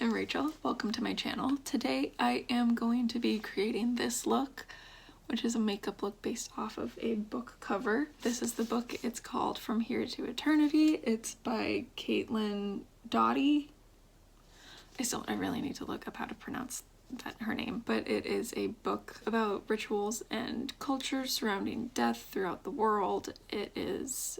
I'm Rachel. Welcome to my channel. Today I am going to be creating this look, which is a makeup look based off of a book cover. This is the book. It's called From Here to Eternity. It's by Caitlin Doughty. I really need to look up how to pronounce her name, but it is a book about rituals and culture surrounding death throughout the world. It is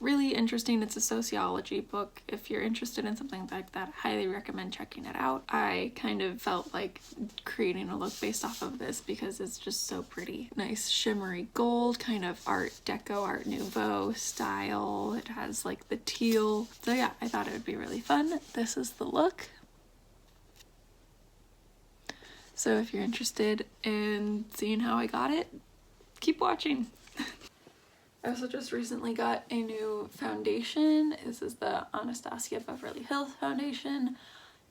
really interesting. It's a sociology book. If you're interested in something like that, I highly recommend checking it out. I kind of felt like creating a look based off of this because it's just so pretty. Nice shimmery gold, kind of Art Deco, Art Nouveau style. It has like the teal. So yeah, I thought it would be really fun. This is the look. So if you're interested in seeing how I got it, keep watching. I also just recently got a new foundation. This is the Anastasia Beverly Hills foundation,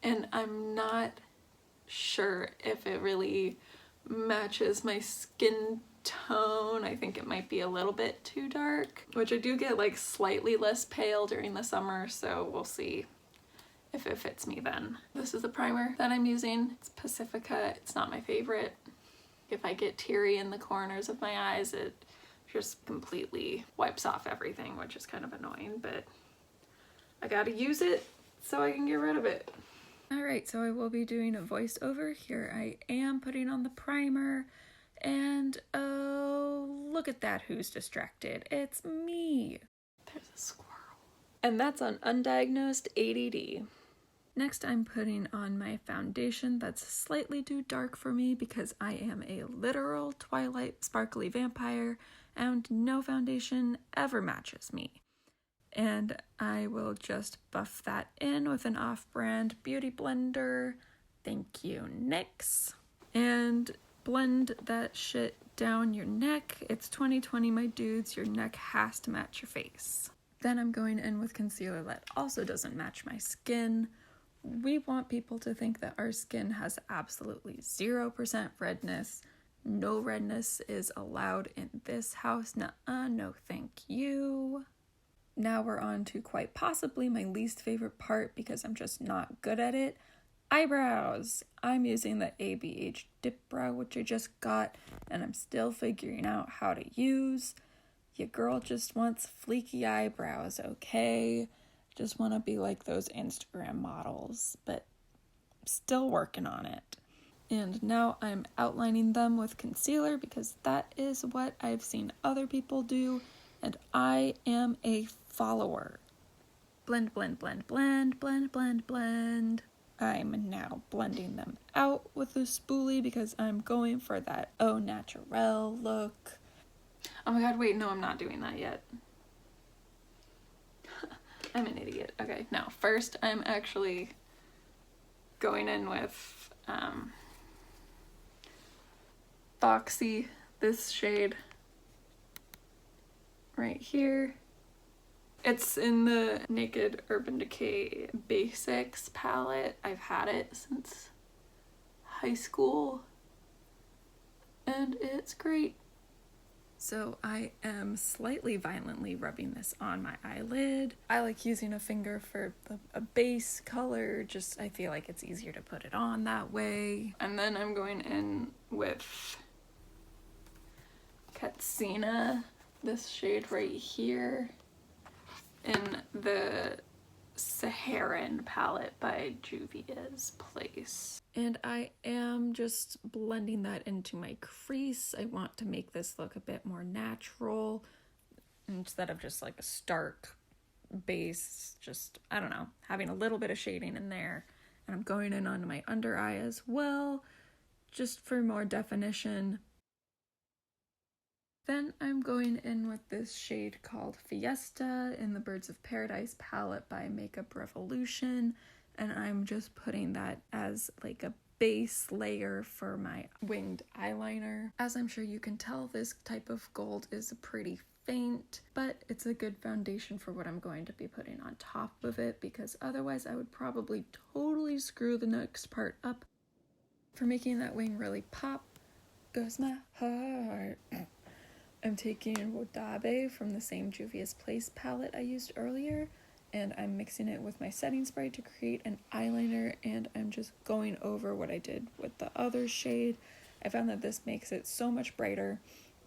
and I'm not sure if it really matches my skin tone. I think it might be a little bit too dark, which I do get like slightly less pale during the summer, so we'll see if it fits me then. This is the primer that I'm using. It's Pacifica. It's not my favorite. If I get teary in the corners of my eyes, it just completely wipes off everything, which is kind of annoying, but I gotta use it so I can get rid of it. Alright, so I will be doing a voiceover. Here I am putting on the primer, and oh, look at that, who's distracted. It's me. There's a squirrel. And that's on undiagnosed ADD. Next, I'm putting on my foundation that's slightly too dark for me because I am a literal Twilight sparkly vampire and no foundation ever matches me. And I will just buff that in with an off-brand beauty blender. Thank you, NYX. And blend that shit down your neck. It's 2020, my dudes. Your neck has to match your face. Then I'm going in with concealer that also doesn't match my skin. We want people to think that our skin has absolutely 0% redness. No redness is allowed in this house. Nuh-uh, no thank you. Now we're on to quite possibly my least favorite part because I'm just not good at it. Eyebrows. I'm using the ABH Dip Brow, which I just got, and I'm still figuring out how to use. Your girl just wants fleeky eyebrows, okay? Just want to be like those Instagram models, but still working on it. And now I'm outlining them with concealer because that is what I've seen other people do, and I am a follower. Blend, blend, blend, blend, blend, blend, blend. I'm now blending them out with a spoolie because I'm going for that au naturel look. Oh my god, wait, no, I'm not doing that yet. I'm an idiot. Okay, no, first I'm actually going in with Foxy, this shade right here. It's in the Naked Urban Decay Basics palette. I've had it since high school, and it's great. So I am slightly violently rubbing this on my eyelid. I like using a finger for a base color, just I feel like it's easier to put it on that way. And then I'm going in with Katsina, this shade right here, in the Saharan palette by Juvia's Place. And I am just blending that into my crease. I want to make this look a bit more natural instead of just like a stark base, just, I don't know, having a little bit of shading in there. And I'm going in onto my under eye as well, just for more definition. Then I'm going in with this shade called Fiesta in the Birds of Paradise palette by Makeup Revolution, and I'm just putting that as like a base layer for my winged eyeliner. As I'm sure you can tell, this type of gold is pretty faint, but it's a good foundation for what I'm going to be putting on top of it, because otherwise I would probably totally screw the next part up. For making that wing really pop goes my heart. I'm taking Wodabe from the same Juvia's Place palette I used earlier, and I'm mixing it with my setting spray to create an eyeliner, and I'm just going over what I did with the other shade. I found that this makes it so much brighter.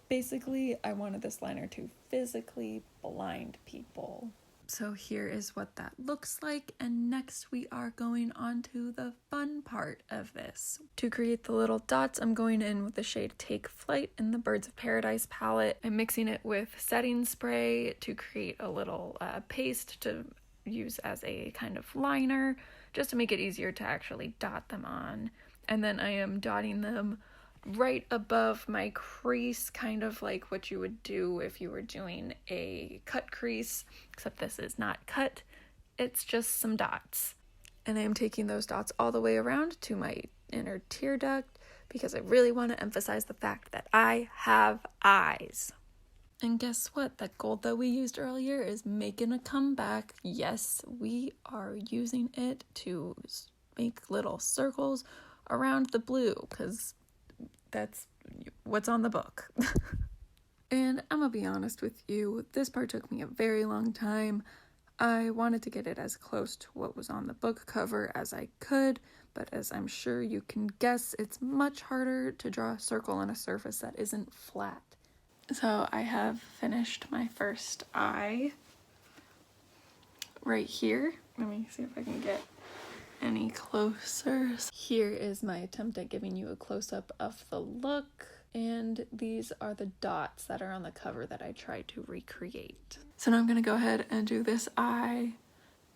Basically, I wanted this liner to physically blind people. So here is what that looks like, and next we are going on to the fun part of this. To create the little dots, I'm going in with the shade Take Flight in the Birds of Paradise palette. I'm mixing it with setting spray to create a little paste to use as a kind of liner, just to make it easier to actually dot them on. And then I am dotting them right above my crease, kind of like what you would do if you were doing a cut crease, except this is not cut, it's just some dots. And I am taking those dots all the way around to my inner tear duct because I really want to emphasize the fact that I have eyes. And guess what? That gold that we used earlier is making a comeback. Yes, we are using it to make little circles around the blue because that's what's on the book. And I'm gonna be honest with you, this part took me a very long time. I wanted to get it as close to what was on the book cover as I could, but as I'm sure you can guess, it's much harder to draw a circle on a surface that isn't flat. So I have finished my first eye right here. Let me see if I can get any closer. Here is my attempt at giving you a close-up of the look, and these are the dots that are on the cover that I tried to recreate. So now I'm gonna go ahead and do this eye,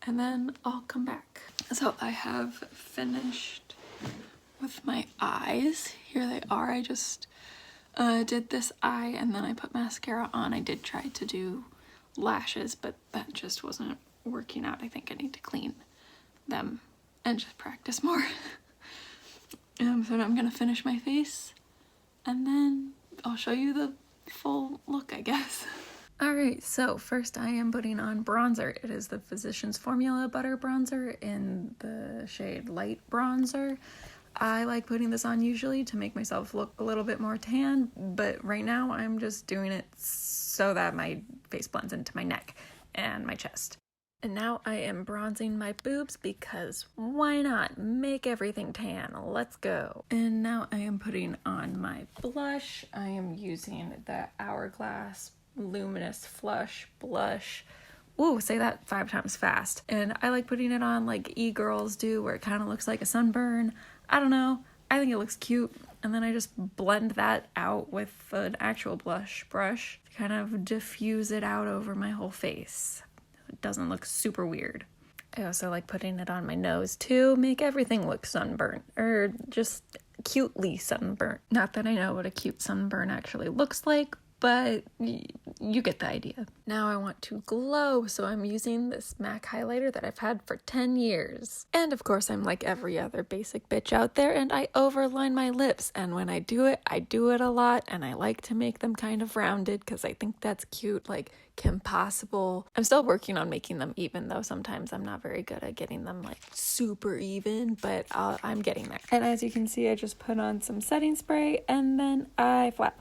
and then I'll come back. So I have finished with my eyes. Here they are. I just did this eye and then I put mascara on. I did try to do lashes, but that just wasn't working out. I think I need to clean them and just practice more. So now I'm gonna finish my face and then I'll show you the full look, I guess. Alright, so first I am putting on bronzer. It is the Physicians Formula Butter Bronzer in the shade Light Bronzer. I like putting this on usually to make myself look a little bit more tan, but right now I'm just doing it so that my face blends into my neck and my chest. And now I am bronzing my boobs because why not? Make everything tan. Let's go. And now I am putting on my blush. I am using the Hourglass Luminous Flush Blush. Ooh, say that 5 times fast. And I like putting it on like e-girls do, where it kind of looks like a sunburn. I don't know. I think it looks cute. And then I just blend that out with an actual blush brush to kind of diffuse it out over my whole face. It doesn't look super weird. I also like putting it on my nose too, make everything look sunburnt, or just cutely sunburnt. Not that I know what a cute sunburn actually looks like, but you get the idea. Now I want to glow, so I'm using this MAC highlighter that I've had for 10 years. And of course I'm like every other basic bitch out there, and I overline my lips, and when I do it a lot, and I like to make them kind of rounded because I think that's cute, like Kim Possible. I'm still working on making them even, though sometimes I'm not very good at getting them like super even, but I'm getting there. And as you can see, I just put on some setting spray, and then I flat.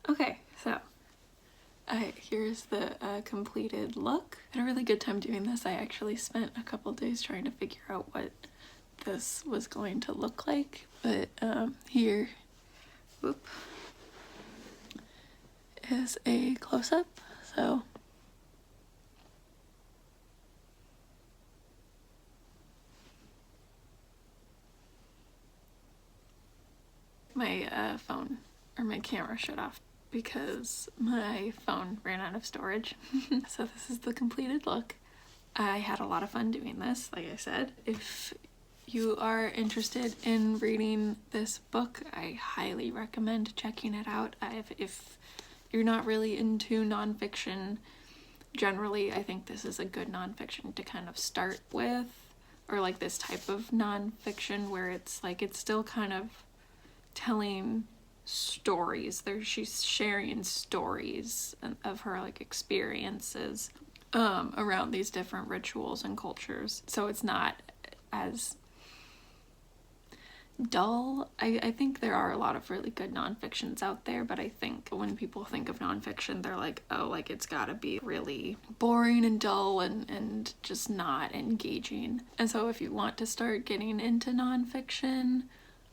Okay, so here's the completed look. I had a really good time doing this. I actually spent a couple days trying to figure out what this was going to look like, but here is a close-up. So my phone or my camera shut off because my phone ran out of storage. So this is the completed look. I had a lot of fun doing this, like I said. If you are interested in reading this book, I highly recommend checking it out. If you're not really into nonfiction generally, I think this is a good nonfiction to kind of start with, or like this type of nonfiction where it's like it's still kind of telling stories. She's sharing stories of her like experiences around these different rituals and cultures. So it's not as dull. I think there are a lot of really good nonfictions out there, but I think when people think of nonfiction, they're like, oh, like it's gotta be really boring and dull and just not engaging. And so if you want to start getting into nonfiction,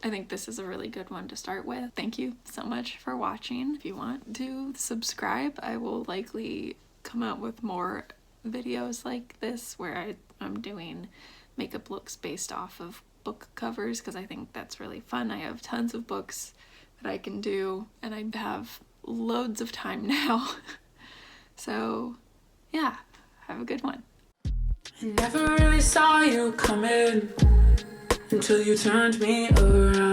I think this is a really good one to start with. Thank you so much for watching. If you want to subscribe, I will likely come out with more videos like this where I'm doing makeup looks based off of book covers, because I think that's really fun. I have tons of books that I can do, and I have loads of time now. So yeah, have a good one. I never really saw you coming until you turned me around.